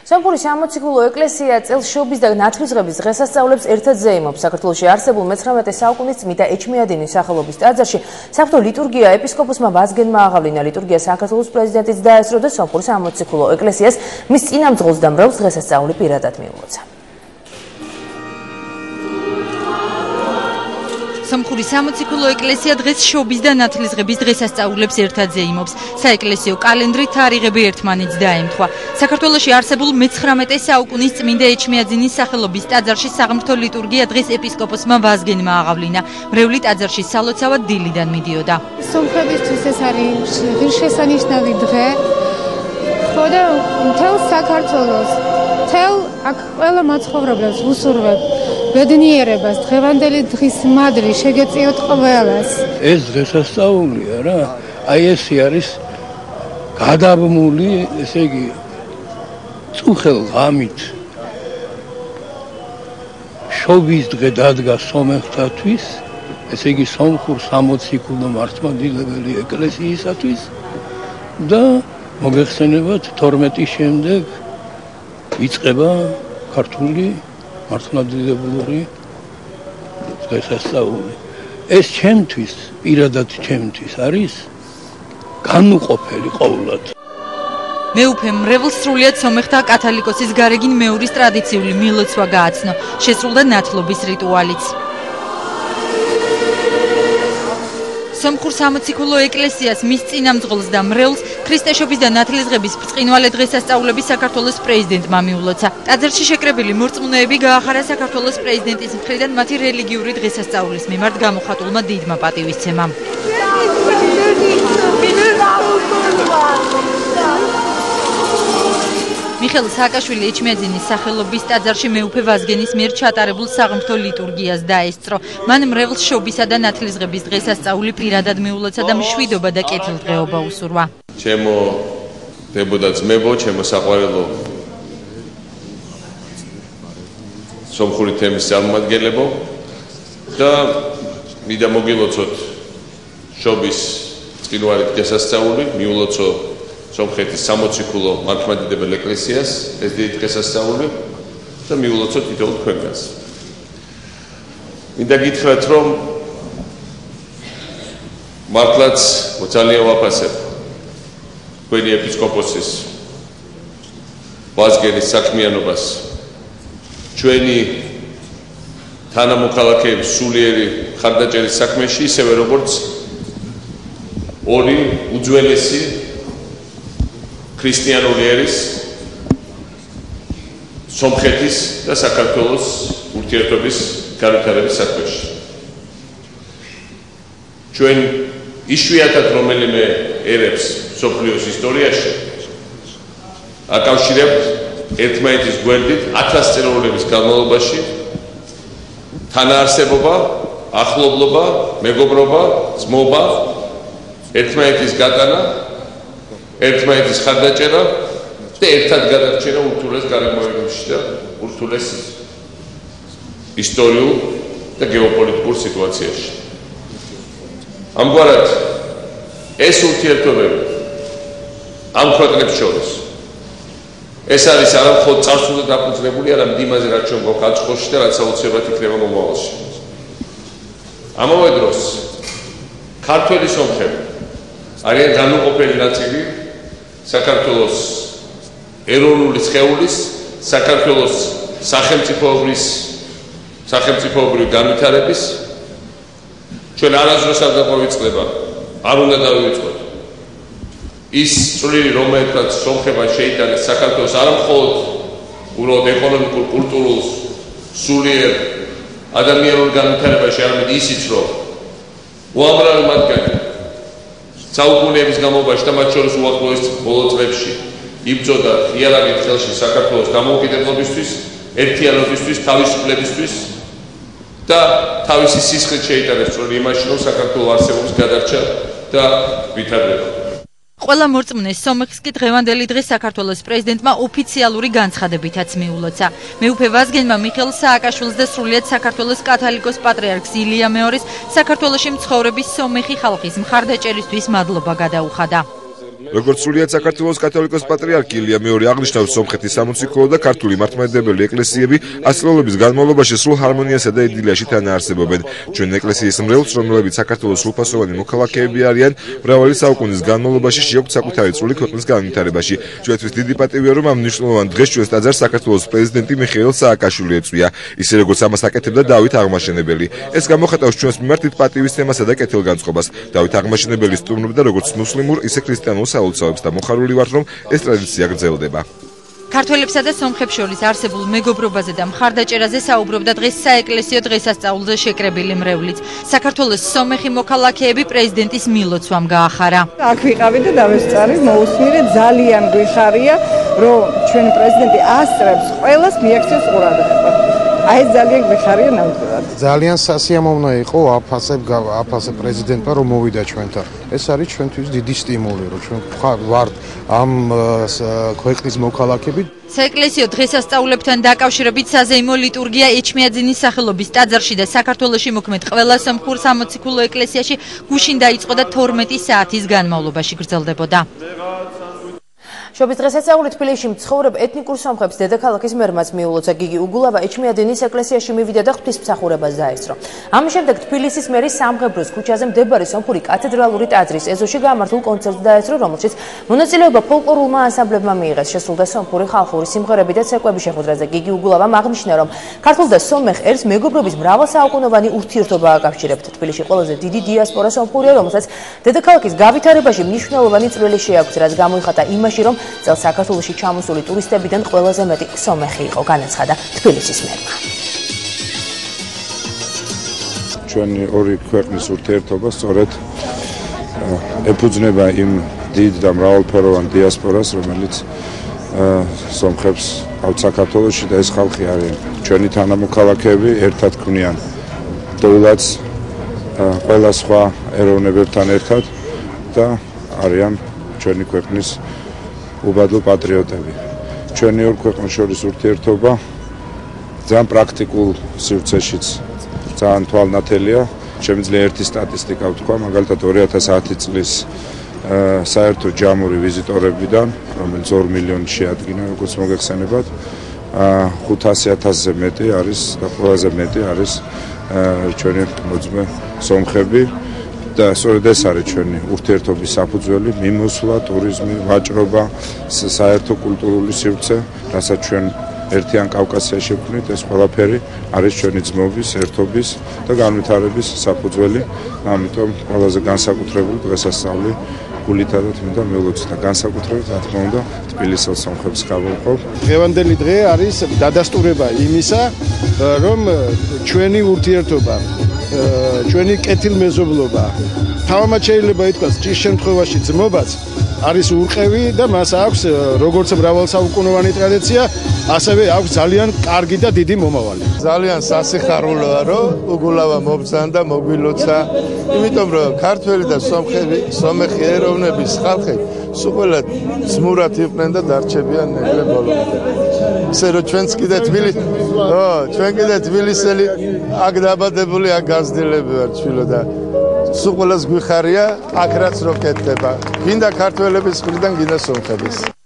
სომხური სამოციქულო ეკლესია წელს შობის და ნათლისღების დღესასწაულებს ერთად ზეიმობს. საქართველოში არსებულ მე-19 საუკუნის წმიდა ეჩმიადინის სახელობის ტაძარში საღვთო ლიტურგია ეპისკოპოსმა ვაზგენმა აღავლინა. ლიტურგია საქართველოს პრეზიდენტიც დაესწრო და სომხური სამოციქულო ეკლესიას მის წინამძღოლს და მრევლს დღესასწაული პირადად მიულოცა. სომხური სამოციქულო ეკლესია დღეს შობის და ნათლისღების დღესასწაულებს ერთად ზეიმობს. საეკლესიო კალენდრით თარიღები ერთმანეთს დაემთხვა. საქართველოში არსებულ მე-19 საუკუნის წმინდა ეჩმიაძინის სახელობის ტაძარში საღმრთო ლიტურგია დღეს ეპისკოპოსმა ვაზგენმა აღავლინა. მრევლი ტაძარში სალოცავად დილიდან მიდიოდა. სომხებისთვის ეს არის ღირსშესანიშნავი დღე. ხო და მთელ საქართველოს, მთელ აქ ყველა მაცხოვრებლებს ვუსურვებ ბედნიერებას, დღევანდელი დღის მადლი შეგეწიოთ ყველას. ეს დღესასწაულია რა, აი ესე არის გადაბმული, ესე იგი წუხელ ღამით შობის დღე დადგა სომეხთათვის, ესე იგი სომხურ სამოციქულო მართლმადიდებელი ეკლესიისათვის და მოგეხსენებათ 12 შემდეგ იწყება ქართული მართლმადიდებლური დღესასწაული. ეს ჩემთვის, პირადად ჩემთვის არის განუყოფელი ყოვლად. მეუფე მრევლს სრულიად სომეხთა კათალიკოსის გარეგინ მეურის ტრადიციული მილოცვა გააცნო. შესრულდა ნათლობის რიტუალიც. სომხურ სამოციქულო ეკლესიას მის წინამძღოლს და მრევლს ქრისტეშობის და ნათლისღების ბრწყინვალე დღესასწაულები საქართველოს პრეზიდენტმა მიულოცა. ტაძარში შეკრებილი მორწმუნეები გაახარა საქართველოს პრეზიდენტის მხრიდან მათი რელიგიური დღესასწაულის მიმართ გამოხატულმა დიდმა პატივისცემამ. მიხეილ სააკაშვილი ეჩმიაძინის სახელობის ტაძარში მეუფე ვაზგენის მიერ ჩატარებულ საღმრთო ლიტურგიას დაესწრო. მან მრევლს შობისა და ნათლისღების დღესასწაული პირადად მიულოცა და მშვიდობა და კეთილდღეობა უსურვა. ჩემო დებო და ძმებო, ჩემო საყვარელო სომხური თემის წარმომადგენლებო და მინდა მოგილოცოთ შობის წინვარი დღესასწაული, მიულოცო სომხეთის სამოციქულო მართლმადიდებელ ეკლესიას ეს დიდი დღესასწაული და მიულოცოთ თითოეულ თქვენგანს. მინდა გითხრათ, რომ მართლაც ძალიან ვაფასებ თქვენი ეპისკოპოსის ვაზგენის საქმიანობას, ჩვენი თანამოქალაქეების სულიერი ხარდაჭერის საქმეში, ისევე როგორც ორი უძველესი ქრისტიანული ერის სომხეთის და საქართველოს ურთიერთობის განვითარების საქმეში. ჩვენ იშვიათად რომელიმე ერებს მსოფლიოს ისტორიაში აკავშირებთ ერთმანეთის გვერდით 1000 წელიწადების განმავლობაში თანაარსებობა, ახლობლობა, მეგობრობა, ძმობა, ერთმანეთის გატანა, ერთმანეთის ხარდაჭერა და ერთად გადარჩენა ურთულეს გარემოებებში და ურთულეს ისტორიულ და გეოპოლიტიკურ სიტუაციაში. ამგვარად ეს ურთიერთობები ამ ქვეყნებს შორის ეს არის არა მხოლოდ წარსულზე დაფუძნებული, არამედ იმაზე, რაც ჩვენ გვაქვს აწმყოში და რაც აუცილებლად იქნება მომავალში. ამავე დროს ქართველი სომხები არიან განუყოფელი ნაწილი საქართველოს ეროვნული სხეულის, საქართველოს სახელმწიფოებრივი განვითარების. ჩვენ არასდროს არ დაგვიწყდება, არ უნდა დავივიწყოთ ის წვლილი, რომელსაც სომხებმა შეიტანეს საქართველოს არა მხოლოდ უბრალოდ ეკონომიკურ, კულტურულ, სულიერ ადამიანურ განვითარებაში, არამედ ისიც, რომ უამრავი მათგანი საუკუნეების განმავლობაში და მათ შორის უახლოეს ბოლო წლებში იბრძოდა ღიარაღით ხელში საქართველოს დამოუკიდებლობისთვის, ერთიანობისთვის, თავისუფლებისთვის და თავისი სისხლით შეიტანეს წვლილი იმაში, რომ საქართველოს არსებობის გადარჩა და ვითარდება. ყველა მორწმუნეს სომეხს კი დღევანდელი დღე საქართველოს პრეზიდენტმა ოფიციალური განცხადებითაც მიულოცა. მეუფე ვაზგენმა მიხეილ სააკაშვილს და სრულიად საქართველოს კათალიკოს პატრიარქს ილია მეორის საქართველოში მცხოვრების სომეხი ხალხის მხარდაჭერისთვის მადლობა გადაუხადა. როგორც სრულიად საქართველოს კათოლიკოს პატრიარქი ილია მეორე აღნიშნავს, სომხეთის სამოციქულო და ქართული მართლმადიდებელი ეკლესიები ასწლეულების განმავლობაში სრულ ჰარმონიასა და იდილიაში თანაარსებობენ. ჩვენ ეკლესიის მრევლს, რომლებიც საქართველოს სრულფასოვანი მოქალაქეები არიან, მრავალი საუკუნის განმავლობაში შეაქვთ საკუთარი წვლილი ქვეყნის განვითარებაში. ჩვენთვის დიდი პატივია, რომ ამ მნიშვნელოვან დღეს ჩვენს ტაძარს საქართველოს პრეზიდენტი მიხეილ სააკაშვილი ეწვია, ისე როგორც ამას აკეთებდა დავით აღმაშენებელი. ეს გამოხატავს ჩვენს მიმართ დიდ პატივის თემასა და კეთილგანწყობას. დავით აღმაშენებელი სტუმრობდა როგორც მუსლიმურ, ისე ქრისტიანულ საელჩოებს და მოხარული ვართ, რომ ეს ტრადიცია გრძელდება. ქართველებსა და სომხებს შორის არსებულ მეგობრობაზე და მხარდაჭერაზე საუბრობდა დღეს საეკლესიო დღესასწაულზე შეკრებილი მრევლიც. საქართველოს სომეხი მოქალაქეები პრეზიდენტის მილოცვამ გაახარა. აქ ვიყავი და დავესწარი, მოусმინე, ძალიან გვიხარია, რომ ჩვენი პრეზიდენტი ასწრებს ყველას მიაქცევს ყურადღება. აი ძალიან გვიხარია ნამდვილად. ძალიან სასიამოვნო იყო აფასე პრეზიდენტმა რომ მოვიდა ჩვენთან. ეს არის ჩვენთვის დიდი სტიმული, რომ ჩვენ ვართ ამ ქვეყნის მოქალაქეები. საეკლესიო დღესასწაულებთან დაკავშირებით საზეიმო ლიტურგია ეჩმიაძინის სახელობის ტაძარში და საქართველოში მოქმედ ყველა სომხურ სამოციქულო ეკლესიაში გუშინ დაიწყო და 12 საათის განმავლობაში გრძელდებოდა. შობის დღესასწაული თბილისში მცხოვრებ ეთნიკურ სომხებს დედაქალაქის მერმაც მიულოცა. გიგი უგულავა ეჩმიაძინის ეკლესიაში მივიდა და ღვთისმსახურებას დაესწრო. ამის შემდეგ თბილისის მერის სამღებროს ქუჩაზე მდებარე სომხური კათედრალური ტაძრის ეზოში გამართულ კონცერტს დაესწრო, რომელშიც მონაწილეობა ფოლკლორულმა ანსამბლებმა მიიღეს. შესრულდა სომხური ხალხური სიმღერები და ცეკვები. შეხვედრაზე გიგი უგულავამ აღნიშნა, რომ ქართულ და სომეხ ერს მეგობრობის მრავალსაუკუნოვანი ურთიერთობა აკავშირებთ. თბილისში ყველაზე დიდი დიასპორა სომხურია, რომელსაც დედაქალაქის გავითარებაში მნიშვნელოვანი წვლილი შეაქვს, რაც გამოიხატა იმაში, რომ წელს საქართველოში ჩამოსული ტურისტებიდან ყველაზე მეტი სომეხი იყო, განაცხადა თბილისის მერმა. ჩვენი ორი ქვეყნის ურთიერთობა სწორედ ეფუძნება იმ დიდ და მრავალფეროვან დიასპორას, რომელიც სომხებს აქვს საქართველოში და ეს ხალხი არის ჩვენი თანამოქალაქეები, ერთად ქმნიან დოულაც ყველა სხვა ეროვნებებთან ერთად და არიან ჩვენი ქვეყნის უბადლო პატრიოტები. ჩვენი ორ ქვეყნის შორის ურთიერთობა ძალიან პრაქტიკულ სივრცეშიც ძალიან თვალნათელია. შემიძლია ერთი სტატისტიკა ვთქვა, მაგალითად 2010 წლის საერთო ჯამური ვიზიტორებიდან, რომელიც 2 მილიონი შეადგინა, როგორც მოგეხსენებათ, 500,000-ზე მეტი არის და ყველაზე მეტი არის ჩვენი მოძმე სომხები. და სწორედ ეს არის ჩვენი ურთიერთობის საფუძველი, მიმოსვლა, ტურიზმი, ვაჭრობა, საერთო კულტურული სივრცე, რასაც ჩვენ ერთიან კავკასიაში ვქნით, ეს ყველაფერი არის ჩვენი ძმობის, ერთობის და განვითარების საფუძველი. ამიტომ ყველაზე განსაკუთრებული დღესასწაული გულითა და თმინდა მილოცვით და განსაკუთრებით, რა თქმა უნდა, თბილისელ სომხებს გავუყობ. დღევანდელი დღე არის დადასტურება იმისა, რომ ჩვენი ურთიერთობა ჩვენი კეთილმეზობლობა თავმაც შეიძლება ითქვას ჭის შემთხვევაში ძმობაც არის ურყევი და მას აქვს როგორც მრავალსაუკუნოვანი ტრადიცია, ასევე აქვს ძალიან კარგი და დიდი მომავალი. ძალიან სასიხარულოა, რომ უგულავა მობრძანდა, მოგვილოცა, იმიტომ რომ ქართველი და სომეხი ეროვნების ხალხი სულ ძმურად იყვნენ და დარჩებიან ეგრე ბოლომდე. ისე რომ ჩვენც კიდე თბილისელი აქ დაბადებული, აქ გაზრდილები ვართ ჩვილო და სულ ყველას გვიხარია, აქ რაც რო კეთდება. გინდა ქართველების მხრიდან, გინდა სომხების.